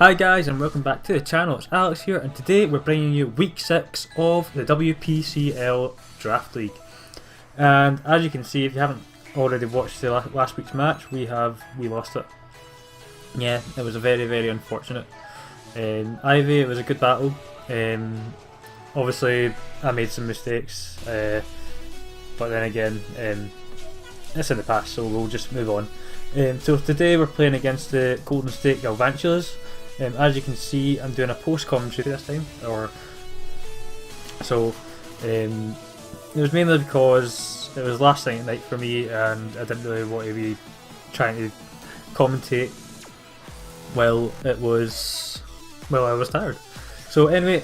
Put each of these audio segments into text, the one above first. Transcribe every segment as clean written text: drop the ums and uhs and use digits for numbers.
Hi guys and welcome back to the channel, it's Alex here, and today we're bringing you week 6 of the WPCL Draft League. And as you can see, if you haven't already watched the last week's match, we lost it. Yeah, it was a very unfortunate. Ivy, it was a good battle. Obviously I made some mistakes, but then again, it's in the past, so we'll just move on. So today we're playing against the Golden State Galvantulas. As you can see, I'm doing a post commentary this time, it was mainly because it was last night at night for me and I didn't really want to be trying to commentate while I was tired. So anyway,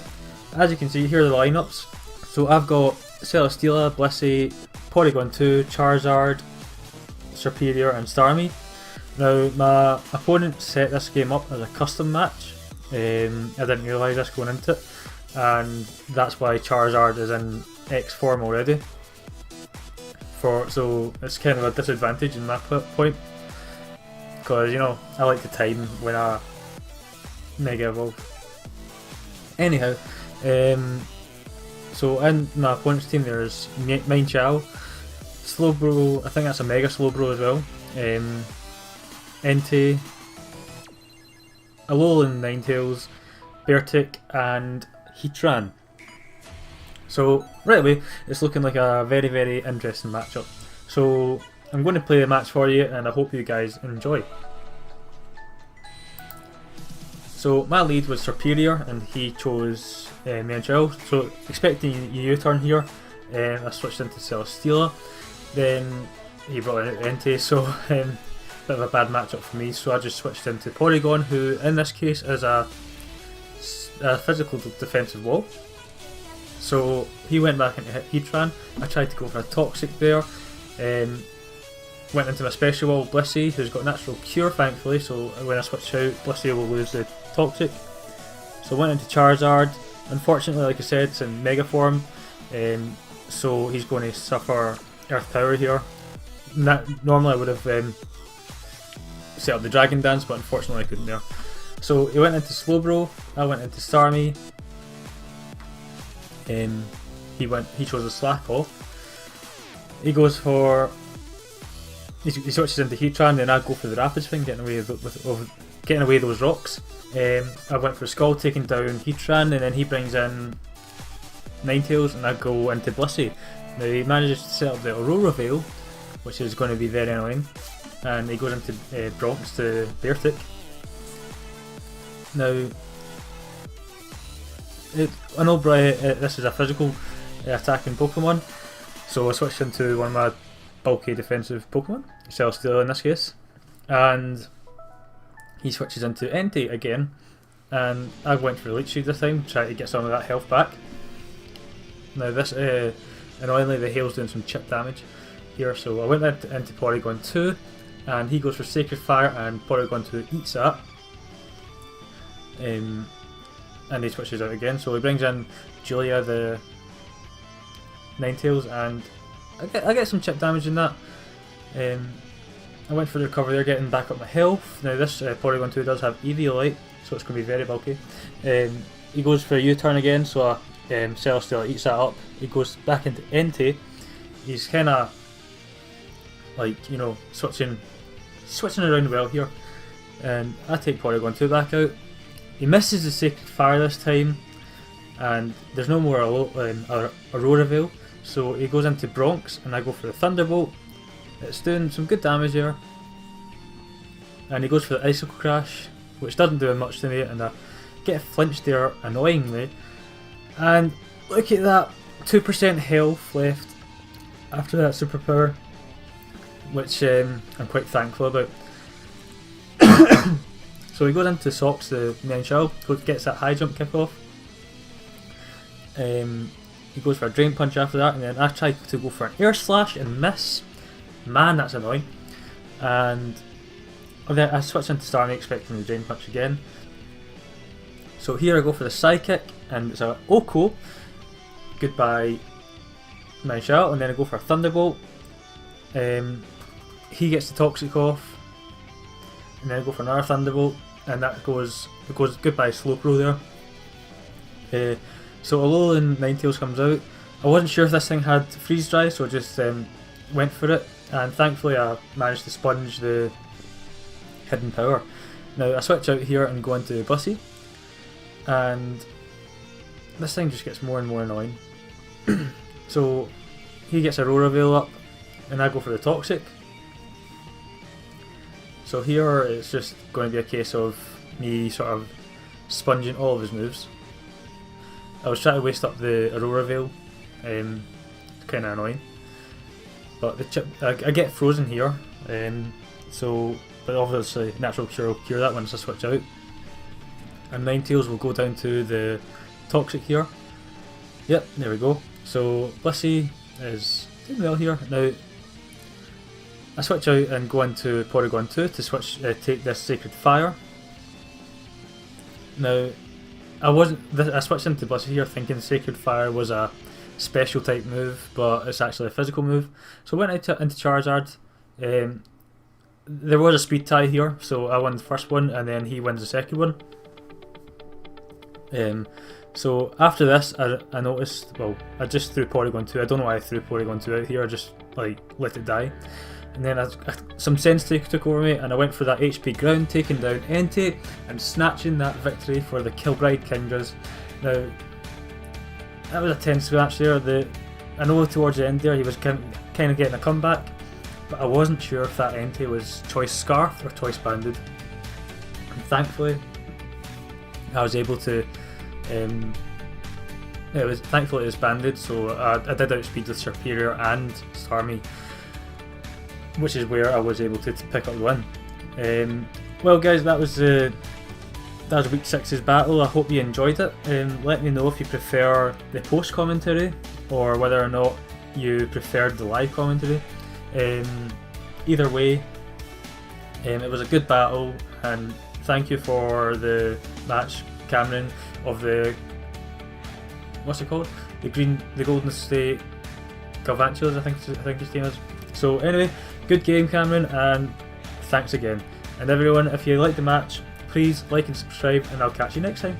as you can see, here are the lineups. So I've got Celesteela, Blissey, Porygon 2, Charizard, Superior and Starmie. Now my opponent set this game up as a custom match. I didn't realise this going into it, and that's why Charizard is in X form already. So it's kind of a disadvantage in that point, because you know I like the time when I Mega Evolve. Anyhow, so in my opponent's team there's Mienshao, Slowbro, I think that's a Mega Slowbro as well. Entei, Alolan Ninetales, Beartic and Heatran. So right away it's looking like a very interesting matchup. So I'm going to play the match for you and I hope you guys enjoy. So my lead was Superior and he chose Mienshao. So expecting a U-turn here, I switched into Celesteela. Then he brought in Entei, so bit of a bad matchup for me, so I just switched into Porygon, who in this case is a physical defensive wall. So he went back into Heatran. I tried to go for a Toxic there, went into my special wall Blissey, who's got natural cure thankfully, so when I switch out Blissey will lose the Toxic. So I went into Charizard. Unfortunately, like I said, it's in Mega form, so he's going to suffer Earth Power here. Normally I would have set up the Dragon Dance, but unfortunately I couldn't there. So he went into Slowbro, I went into Starmie. He chose a Slack Off. He goes for he switches into Heatran, then I go for the Rapid Swing, getting away those rocks. I went for Skull, taking down Heatran, and then he brings in Ninetales, and I go into Blissey. Now he manages to set up the Aurora Veil, which is going to be very annoying, and he goes into Bronx to Beartic. Now, I know this is a physical attacking Pokemon, so I switched into one of my bulky defensive Pokemon, Celesteela in this case, and he switches into Entei again, and I went for Leech Seed this time, trying to get some of that health back. Now this, annoyingly the hail's doing some chip damage here, so I went into Porygon 2, and he goes for Sacred Fire, and Porygon 2 eats that, and he switches out again. So he brings in Julia the Ninetales, and I get some chip damage in that. I went for the recover there, getting back up my health. Now this Porygon 2 does have Eviolite, so it's going to be very bulky. He goes for a U-turn again, so Celesteela eats that up. He goes back into Entei. He's kind of like, you know, switching around well here, and I take Porygon 2 back out. He misses the Sacred Fire this time, and there's no more Aurora Veil, so he goes into Bronx, and I go for the Thunderbolt. It's doing some good damage there, and he goes for the Icicle Crash, which doesn't do much to me, and I get a flinch there annoyingly. And look at that, 2% health left after that superpower, which I'm quite thankful about. So he goes into Socks, the Mienshao, gets that high jump kick off. He goes for a Drain Punch after that, and then I try to go for an Air Slash and miss. Man, that's annoying. And then I switch into Starmie expecting the Drain Punch again. So here I go for the Psychic, and it's a Oko. Goodbye Mienshao, and then I go for a Thunderbolt. He gets the Toxic off, and then I go for another Thunderbolt, and it goes goodbye Slowpro there. So Alolan Ninetales comes out. I wasn't sure if this thing had freeze dry, so I just went for it, and thankfully I managed to sponge the hidden power. Now I switch out here and go into Bussy, and this thing just gets more and more annoying. So he gets Aurora Veil up, and I go for the Toxic. So here it's just going to be a case of me sort of sponging all of his moves. I was trying to waste up the Aurora Veil, kind of annoying. But the chip, I get frozen here, but obviously Natural Cure will cure that once I switch out. And Ninetales will go down to the Toxic here. Yep, there we go. So Blissey is doing well here. Now I switch out and go into Porygon 2 to take this Sacred Fire. Now I switched into Blissey here thinking Sacred Fire was a special type move, but it's actually a physical move. So I went into Charizard. There was a speed tie here, so I won the first one and then he wins the second one. So after this I noticed, well, I just threw Porygon 2. I don't know why I threw Porygon 2 out here, I just like let it die. And then some sense took over me, and I went for that HP ground, taking down Entei and snatching that victory for the Kilbride Kingdras. Now, that was a tense match there. I know towards the end there he was kind of getting a comeback, but I wasn't sure if that Entei was Choice Scarfed or Choice Banded. And thankfully, I was able to. Thankfully it was banded, so I did outspeed with Serperior and Starmie, which is where I was able to pick up the win. Well guys, that was week 6's battle. I hope you enjoyed it. Let me know if you prefer the post commentary or whether or not you preferred the live commentary. Either way, it was a good battle, and thank you for the match, Cameron, of the, what's it called? The Golden State Galvantulas, I think his team is. So anyway, good game, Cameron, and thanks again. And everyone, if you liked the match, please like and subscribe, and I'll catch you next time.